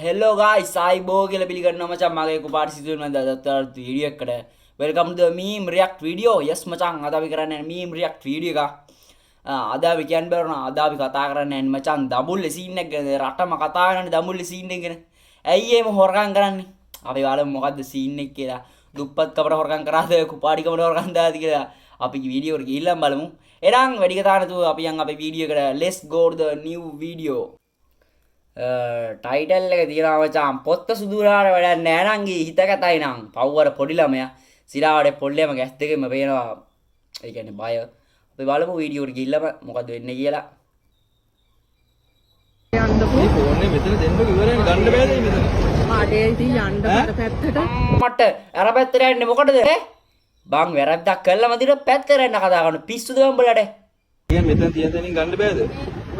Hello guys, Saibo කියලා පිළිගන්නවා මචං මගේ කුපාට සිදුවෙන දවස් වීඩියෝ එකකට. Welcome to the meme react video. Yes මචං අද අපි කරන්නේ meme react video එකක්. අද අපි කියන්න බැරුණා අද අපි කතා කරන්නේ මචං දඹුල්ලේ scene එක ගැන. රටම කතා කරන්නේ දඹුල්ලේ scene එක ගැන. ඇයි එහෙම හොරකම් කරන්නේ? අපි බලමු මොකද්ද scene එක කියලා. දුප්පත් කපට හොරකම් කරාද කුපාටි කපට හොරකම් දාද කියලා අපි වීඩියෝ එකට ගිහිල්ලා බලමු. එහෙනම් වැඩි කතා නැතුව අපි යන් අපේ වීඩියෝ එකට let's go to the new video. Title එක තියනවා මචං පොත්ත සුදුරාට වැඩක් නෑ නං ගී හිත කතයි නං පව්වර පොඩි ළමයා සිරාවට පොල්ලේම ගැස් දෙකෙම පේනවා ඒ කියන්නේ බය අපි බලමු වීඩියෝ එකට ගිහිල්ලාම මොකද වෙන්නේ කියලා යන්න මේ ෆෝන් එක මෙතන දෙන්නක ඉවරයි ගන්න බෑද මෙතන මාඩේ ඉතින් යන්න බර පැත්තට මට අර පැත්තට යන්නේ මොකටද බං වැරද්දක් කළා මදිර පැත්තට යන්න කතා කරන පිස්සුද උඹලට කියන්නේ මෙතන තියෙන දෙනින් ගන්න බෑද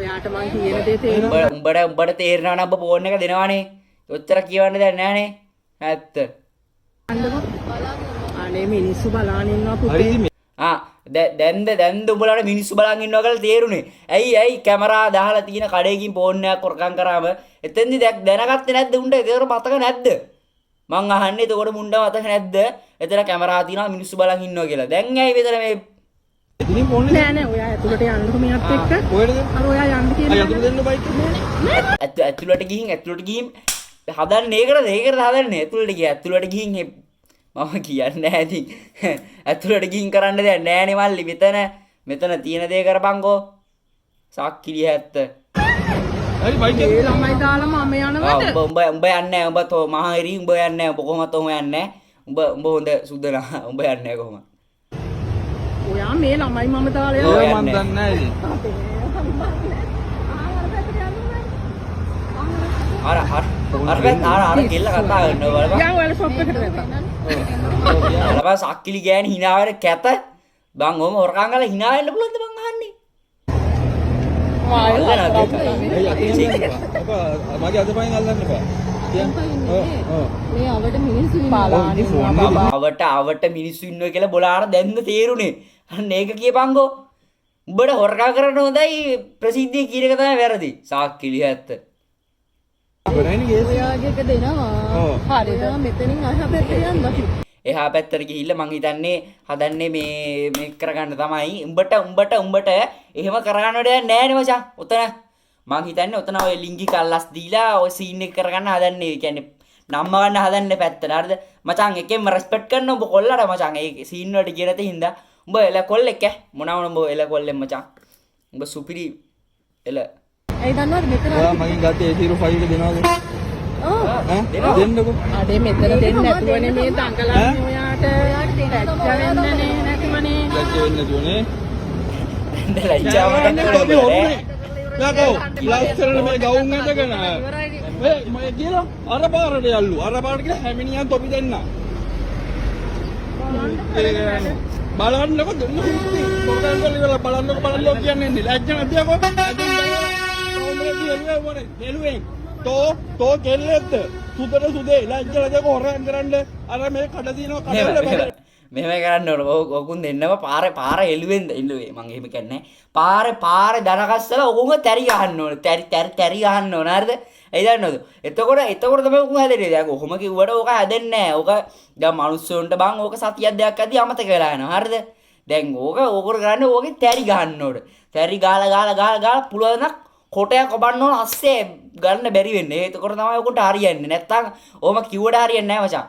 ඔයාට මං කියන දේ තේරෙනවා උඹට තේරෙනවා නම් ඔබ ෆෝන් එක දෙනවානේ ඔච්චර කියවන්න දෙයක් නැහනේ ඇත්ත අනේ මිනිස්සු බලන් ඉන්නවා පුතේ දැන්ද උඹලාට මිනිස්සු බලන් ඉන්නවා කියලා තේරුනේ ඇයි කැමරා දාලා තියෙන කඩේකින් ෆෝන් එකක් කොරකම් කරාම එතෙන්දි දැනගත්තේ නැද්ද උණ්ඩ ඒක මතක නැද්ද මං අහන්නේ එතකොට මුණ්ඩ මතක නැද්ද එතන කැමරා තියෙනවා මිනිස්සු බලන් ඉන්නවා කියලා දැන් ඇයි මෙතන මේ ඉතින් ෆෝන් එක නෑ ඔයා ඇතුළට යන්නකො මෙයාත් එක්ක කොහෙද අර ඔයා යන්න කියන ඇතුළට දෙන්න බයික් එක ඇතුළට ගිහින් හදන්නේ ඒකටද හදන්නේ ඇතුළට ගිහින් මම කියන්නේ නැහැ ඉතින් ඇතුළට ගිහින් කරන්න දෙයක් නෑනේ මල්ලි මෙතන තියෙන දේ කරපන්කෝ සාක්කිලිය ඇත්ත හරි බයික් එක ළමයි දාලා මම යනවද උඹ යන්නේ උඹ තෝ මහහිරි උඹ යන්නේ උඹ කොහොමද ඔහම යන්නේ උඹ හොඳ සුද්දලා උඹ යන්නේ කොහොමද ඔයා මේ ළමයි මම දාලා යනවා මම දන්නේ නැහැ අර කෙල්ල කතා කරනවා බලන්න. යා ඔයාලා ෂොප් එකට දැම්මා. බලපන් සක්කිලි ගෑණි hina වෙන කැත. බං ඔහම හොරකම් කරලා hina වෙන්න පුළුවන්ද බං අහන්නේ? මගේ අතපයින් අල්ලන්න එපා. මේ අවට මිනිස්සු ඉන්නවා. අවට මිනිස්සු ඉන්නවා කියලා බොලාට දැන්ද තේරුනේ. අන්න ඒක කියපන්කෝ. උඹට හොරකම් කරන්න හොඳයි ප්‍රසිද්ධිය කියන එක තමයි වැරදි. සාක්කිලි ඇත්ත. ඔයාගේ එක දෙනවා. හරිද? මෙතනින් අහා පැත්තට යන්න. එහා පැත්තට ගිහිල්ලා මං හිතන්නේ හදන්නේ මේ කරගන්න තමයි. උඹට එහෙම කරගන්න දෙයක් නැහැ නේ මචං. ඔතන මං හිතන්නේ ඔතන ඔය ලිංගික අල්ලස් දීලා ඔය සීන් එක කරගන්න හදන්නේ. ඒ කියන්නේ නම්ම ගන්න හදන්නේ පැත්තට. හරිද? මචං එකෙන්ම රෙස්පෙක්ට් කරන උඹ කොල්ලට මචං. ඒ සීන් වලට කියන තේ හින්දා උඹ එල කොල්ලෙක් ඈ. මොනවන උඹ එල කොල්ලෙන් මචං. උඹ සුපිරි එල ඇයි දන්නවද මෙතන ඔයා මගෙන් ගත්තේ A05 එක දෙනවද? ඔව් දෙන්නකෝ. අනේ මෙතන දෙන්න නැතුවනේ මේ දඟලන්නේ ඔයාට. ලැජ්ජ වෙන්නනේ නැතිවනේ. ලැජ්ජ වෙන්න නැතුවනේ. ලැජ්ජාවට නෙවෙයි. යාකෝ ලස්සනට මේ ගවුම් ඇඳගෙන. මම කියලා අර පාරට යල්ලු. අර පාරට කියලා හැමිනියන් තොපි දෙන්න. බලන්නකෝ දෙන්න හිටි. පොරෙන් වල බලන්නකෝ කියන්නේ ලැජ්ජ නැද්ද යකෝ? නෙළුවෙන් තෝ කෙල්ලෙක්ද සුදට සුදේ ලැජ්ජලද හොරන් කරන්න අර මේ කඩ දිනවා කඩන්න මෙහෙම කරන්න ඕන ඔකුන් දෙන්නම පාර එළුවෙන්ද එළුවේ මං එහෙම කියන්නේ පාර දනකස්සලා ඔකුන්ව තැරි ගහන්න ඕන තැරි ගහන්න ඕන හරිද එයි දන්නවද එතකොට තමයි ඔකුන් හැදෙන්නේ දැන් ඔහොම කිව්වට ඕක හැදෙන්නේ නැහැ ඕක දැන් මිනිස්සුන්ට බං ඕක සතියක් දෙකක් ඇද්දි අමතක වෙලා යනවා හරිද දැන් ඕක කරන්නේ ඕකේ තැරි ගහන්න ඕන තැරි ගාලා පුළුවන් නම් කොටයක් ඔබන්න ඕන අස්සේ ගන්න බැරි වෙන්නේ. ඒකකොට තමයි ඔකට හරියන්නේ. නැත්තම් ඔහම කිව්වට හරියන්නේ නැහැ මචං.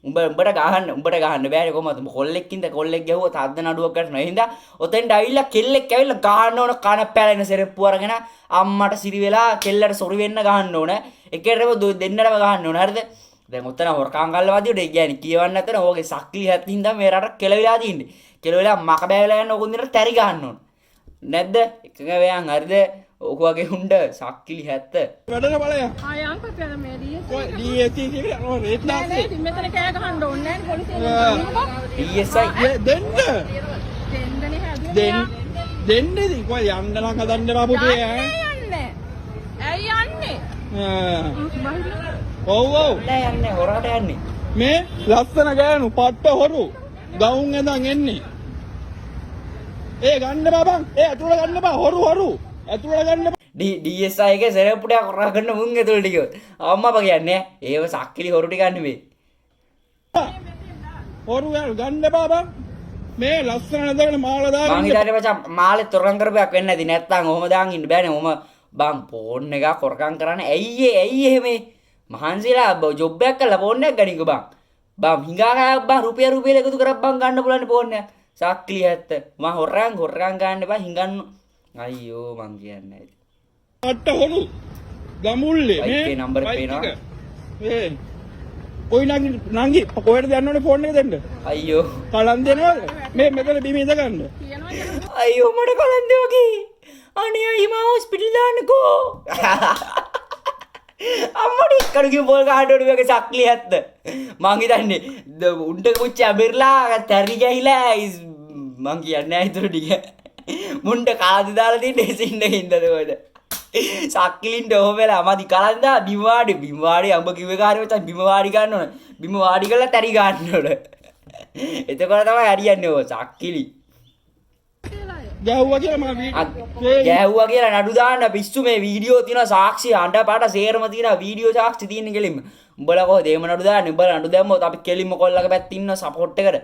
උඹට ගහන්න බෑනේ කොහමද? උඹ කොල්ලෙක්කින්ද කොල්ලෙක් ගැහුවොත් අද්ද නඩුවක් ගන්න. ඒ හින්දා ඔතෙන්ට ඇවිල්ලා කෙල්ලෙක් ඇවිල්ලා ගහන්න ඕන කන පැලෙන සෙරප්පු අරගෙන අම්මට සිරි වෙලා කෙල්ලට සොරි වෙන්න ගහන්න ඕන. එකේටම දෙන්නටම ගහන්න ඕන. හරිද? දැන් ඔතන හොරකම් කල්ලා වදියට ඒ කියන්නේ කියවන්න නැතන ඕගේ සක්ලි හැත්ති හින්දා මේ රට කෙලවිලා තියෙන්නේ. කෙලවිලා මක බෑවිලා යන ඔකුන් දෙන්න තැරි ගහන්න ඕන. නැද්ද? එකක වෑන් හරිද? ඔක වගේ හුණ්ඩ සක්කිලි හැත්ත වැඩන බලය ආය අංකත් යන මේ DSC කියලා යනවා රේට් දාස්සේ නෑ මෙතන කෑ ගහන්න ඕනේ නෑ පොලිසිය DSI දෙන්නනේ හැදුවේ දෙන්නේ ඉතින් කොයි යන්න නම් හදන්න බා පුතේ යන්නේ ඇයි යන්නේ ඔව් නෑ යන්නේ හොරාට යන්නේ මේ ලස්සන ගෑනු පට්ට හොරු ගවුම් ඇඳන් එන්නේ ඒ ගන්න බා බං ඒ අතුල ගන්න බා හොරු ඇතුළට ගන්න DSI එකේ සෙරප්පුඩයක් කරා ගන්න මුන් ඇතුළට ගියොත් අම්මා කියන්නේ ඒව සක්කිලි හොරු ටික නෙමෙයි හොරු ගන්න එපා බං මේ ලස්සන නැදගෙන මාල මං දාගෙන හිතන්නේ මචං මාළේ තොරන් කරපයක් වෙන්නේ නැති නැත්තම් ඔහම දාන් ඉන්න බෑනේ ඔහම බං ෆෝන් එක කොරකම් කරන්නේ ඇයි එහෙම මහන්සිලා ජොබ් එකක් කරලා ෆෝන් එකක් ගනින්කෝ බං හිඟා බං රුපියල් එකතු කරක් බං ගන්න පුළුවන් ෆෝන් එක සක්කිලි ඇත්ත මං හොරන් ගන්න බං හිඟන්න අයියෝ මං කියන්නේ අට හොරු ගමුල්ලේ ඒකේ නම්බර් පේනවා මේ කොයි නංගි කොහෙටද යන්න ඕනේ ෆෝන් එක දෙන්න අයියෝ කලන් දෙනවද මේ මෙතන බිම ඉඳ ගන්න අයියෝ මට කලන් දෙවගේ අනේ අයියා මම හොස්පිටල් දාන්නකෝ අම්මඩි කඩුගේ බෝල් ගහන්න වගේ සක්ලිය ඇත්ත මං හිතන්නේ උණ්ඩ කුච්ච අබිරලා තරි ගහිලා මං කියන්නේ අයිතර ටික මුණ්ඩ කාදි දාලා තින්නේ සින්න හින්දාද ඔයද සක්කිලින්ට ඔහොම වෙලා මදි කලන්දා බිම්වාඩි අඹ කිව්වේ කාර්යය මචං බිම වාඩි ගන්න ඕන බිම වාඩි කරලා තරි ගන්න ඕන එතකොට තමයි හරියන්නේ ඔය සක්කිලි ගැහුවා කියලා මම ගැහුවා කියලා නඩු දාන්න පිස්සු මේ වීඩියෝ තියෙනවා සාක්ෂි අඬ පාට සේරම තියෙනවා වීඩියෝ සාක්ෂි තියෙන කෙලින්ම උඹලා කොහොමද එහෙම නඩු දාන්නේ උඹලා නඩු දැම්මොත් අපි කෙලින්ම කොල්ලක පැත්තේ ඉන්න සපෝට් එකට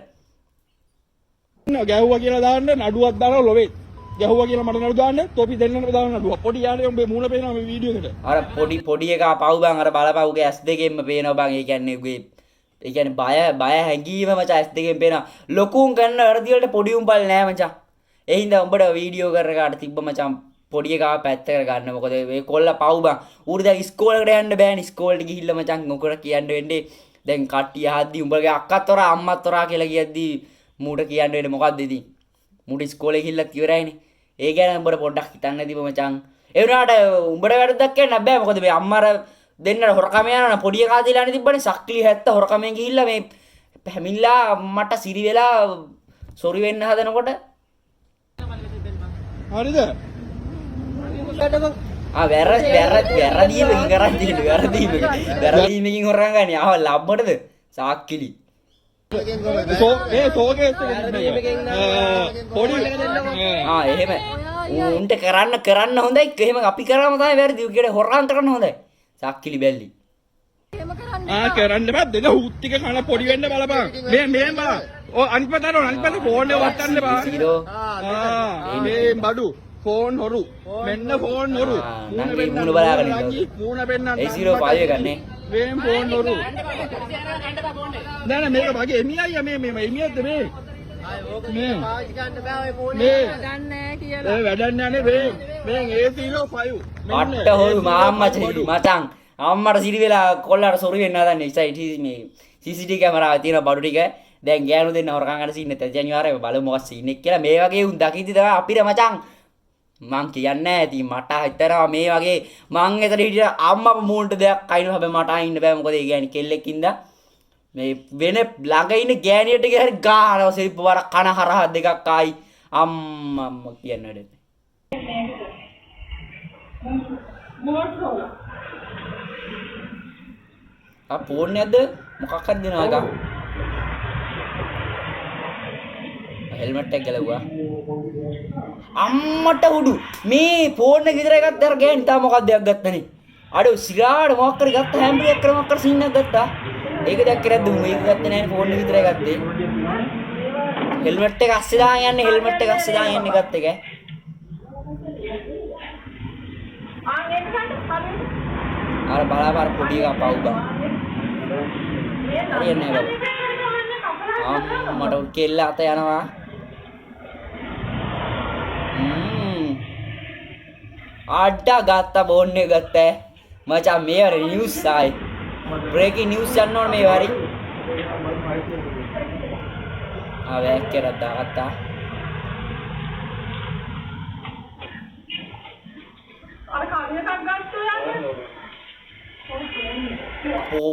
ගැහුවා කියලා දාන්න නඩුවක් දානවා ලොවේ ගැහුවා කියලා මට නඩු දාන්න තොපි දෙන්නට දාන්න නඩුවක් පොඩි යාළුවෝ උඹේ මූණ පේනවා මේ වීඩියෝ එකට අර පොඩි එකා පව් බං අර බලපව්ගේ ඇස් දෙකෙන්ම පේනවා බං ඒ කියන්නේ බය හැංගීම මචං ඇස් දෙකෙන් පේනවා ලොකුන් ගන්න වැඩි වලට පොඩි උඹල් නෑ මචං ඒ හින්දා උඹට වීඩියෝ කරකාට තිබ්බ මචං පොඩි එකා පැත්තකට ගන්න මොකද මේ කොල්ල පව් බං ඌට දැන් ඉස්කෝලේකට යන්න බෑනේ ඉස්කෝලේට ගිහිල්ලා මචං මොකට කියන්න වෙන්නේ දැන් කට්ටිය හද්දි උඹගේ අක්කත් හොරා අම්මත් හොරා කියලා කියද්දි මූට කියන්න වෙන්නේ මොකද්ද ඉතින් මූට ඉස්කෝලේ ගිහිල්ලා ඉවරයිනේ ඒ ගැන උඹට පොඩ්ඩක් හිතන්න දීප මචං ඒ වුණාට උඹට වැරද්දක් කියන්න බෑ මොකද මේ අම්මාර දෙන්නට හොරකම යනවා පොඩි එකා දීලානේ තිබ්බනේ සක්කිලි 70 හොරකමෙන් ගිහිල්ලා මේ පැමිණලා මට සිරි වෙලා සොරි වෙන්න හදනකොට හරිද වැරදීමකින් හොරන් ගන්නේ ආව ලබ්බටද සාක්කිලි එහෙම උන්ට කරන්න හොඳයි එහෙම අපි කරාම තමයි වැරදි උගේට හොරන් කරන්න හොඳයි සාක්කිලි බැල්ලි කරන්න බෑ දෙන හුත් ටික කන පොඩි වෙන්න බලපන් මේ බලන්න ඔය අනිත් පැත්තට ෆෝන් එක වටන්න බෑ මේ බඩු ෆෝන් හොරු මෙන්න ෆෝන් හොරු මූණ බලාගෙන මූණ පෙන්නන්න A05 ගන්නේ මේ ෆෝන් හොරු නෑ මේක මගේ එමියයි මේ එමියද මේ වැඩන්න යන්නේ මේ A05 අට හොරු මචං අම්මට සිරි වෙලා කොල්ලට සොරි වෙන්න හදන්නේ ඉසයි මේ CCTV කැමරාවේ තියෙන බඩු ටික දැන් ගෑනු දෙන්න හොරකම් කරන සීන් එක ජැනිවාරේ බලමු මොකක් සීන් එක කියලා මේ වගේ උන් දකිද්දි තමයි අපිට මචං මං කියන්නේ ඉතින් මට හිතනවා මේ වගේ මං එතන හිටිය අම්මා මූණට දෙයක් අයිනව හැබැයි මට අයින්න බෑ මොකද ඒ ගෑණි කෙල්ලෙක් ඉඳලා මේ වෙන ළඟ ඉන්න ගෑණියට හරි ගානවා සිරිප්ප වර කන හරහා දෙකක් ආයි අම්මා කියන්නේ වැඩ ෆෝන් නැද්ද මොකක් හරි දෙනවා ගා හෙල්මට් එක ගලවුවා අම්මට උඩු මේ ෆෝන් එක විතරයි ගත්තා අර ගෑණි තා මොකක්ද දෙයක් ගත්තනේ අඩෝ සිරාඩ මොකක් කර ගත්තා හැම්බරියක් කර මොකක් කර සීන් එකක් ගත්තා ඒක දැක්කේ නැද්ද උන් ඒක ගත්තේ නැහැ ෆෝන් එක විතරයි ගත්තේ හෙල්මට් එක අස්සේ දාන් යන්නේ හෙල්මට් එක අස්සේ දාන් යන්නේ ගත්ත එක අර බලාපාර පොඩි එකා පව් බං හරියන්නේ නැහැ බබා මට කෙල්ල අත යනවා අඩ්ඩා ගත්තා බෝන් එක ගත්තා මචං මේ වර නිවුස් ආයි බ්‍රේකින් නිවුස් යන්න ඕනේ මේ වරි වැක් කරලා දාගත්තා අර කාර්යයක් ගත්තා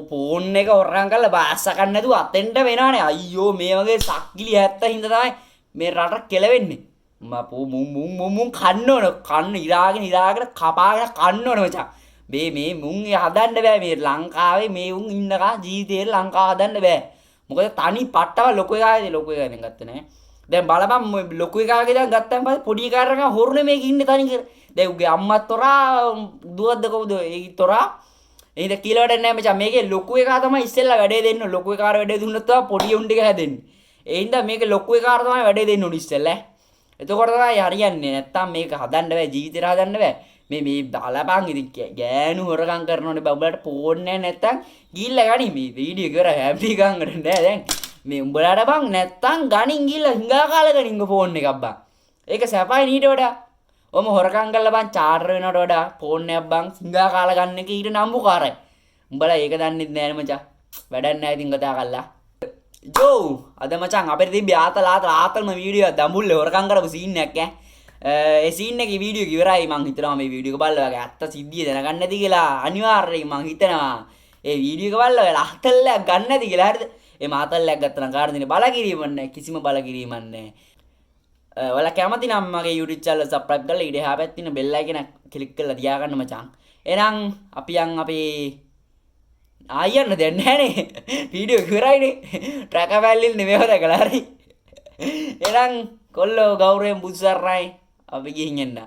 ෆෝන් එක හොරන් කරලා බාස්ස ගන්න නැතුව අතෙන්ට වෙනවනේ අයියෝ මේ වගේ සක්කිලි 70 හින්දා තමයි මේ රට කෙලවෙන්නේ මුන් කන්න ඕන කන්න ඉරාගෙන කපාගෙන කන්න ඕන මචං මේ මුන් හදන්න බෑ මේ ලංකාවේ මේ උන් ඉන්නකා ජීවිතේ ලංකාව හදන්න බෑ මොකද තනි පට්ටව ලොකු එකාගේ ලොකු එකා දැන් ගත්ත නෑ දැන් බලපන් ලොකු එකාගේ දැන් ගත්තම පස්සේ පොඩි එකාට හොරුනේ මේක ඉන්නේ දැන් උගේ අම්මත් තොරා දුවද්ද කවුද ඒ තොරා එහෙනම් කියලා වැඩක් නැහැ මචං මේකේ ලොකු එකා තමයි ඉස්සෙල්ලා වැඩේ දෙන්න ලොකු එකාට වැඩේ දුන්නොත් තමයි පොඩි උන් ටික හැදෙන්නේ ඒ හින්දා මේක ලොකු එකාට තමයි වැඩේ දෙන්න උන් ඉස්සෙල්ලා එතකොට තමයි හරියන්නේ නැත්තම් මේක හදන්න බෑ ජීවිතේට හදන්න බෑ මේ බලපන් ඉතින් ගෑනු හොරකම් කරනෝනේ බබලට ෆෝන් නැහැ නැත්තම් ගිහිල්ලා ගනි මේ වීඩියෝ කර හැපි ගන්න නෑ දැන් මේ උඹලාට බං නැත්තම් ගනින් ගිහිල්ලා හිඟා කාලා ගනින් ෆෝන් එකක් බං ඒක සැපයි නීට වඩා ඔම හොරකම් කරලා බං චාටර් වෙනවට වඩා ෆෝන් එකක් බං හිඟා කාලා ගන්න එක ඊට නම්බුකාරයි උඹලා ඒක දන්නෙත් නෑ නේ මචං වැඩක් නෑ ඉතින් කතා කරලා ජෝ අද මචං අපිට තිබ්බේ ආතල්ම වීඩියෝ දඹුල්ලේ හොරකම් කරපු සීන් එකක් ඒ සීන් එකේ වීඩියෝ එක ඉවරයි මං හිතනවා මේ වීඩියෝ එක බලලා වගේ අත්ත සිද්ධිය දැනගන්න නැති කියලා අනිවාර්යයෙන් මං හිතනවා ඒ වීඩියෝ එක බලලා ආතල්ලයක් ගන්න නැති කියලා හරිද ඒ මාතල්ලයක් ගත්තා නම් කාටද ඉන්නේ බලකිරීමක් නැහැ කිසිම බලකිරීමක් නැහැ ඔයාලා කැමති නම් මගේ YouTube channel subscribe කරලා ඊට එහා පැත්තේ තියෙන bell icon එක ක්ලික් කරලා තියාගන්න මචං එහෙනම් අපි යන් අපේ ආයන්න දෙන්න නෑනේ වීඩියෝ ඉවරයිනේ ට්‍රැකර් වැල්ලිල් නෙමෙයි හොදකලා හරි එහෙනම් කොල්ලෝ ගෞරවයෙන් බුදුසරණයි අපි ගිහින් එන්න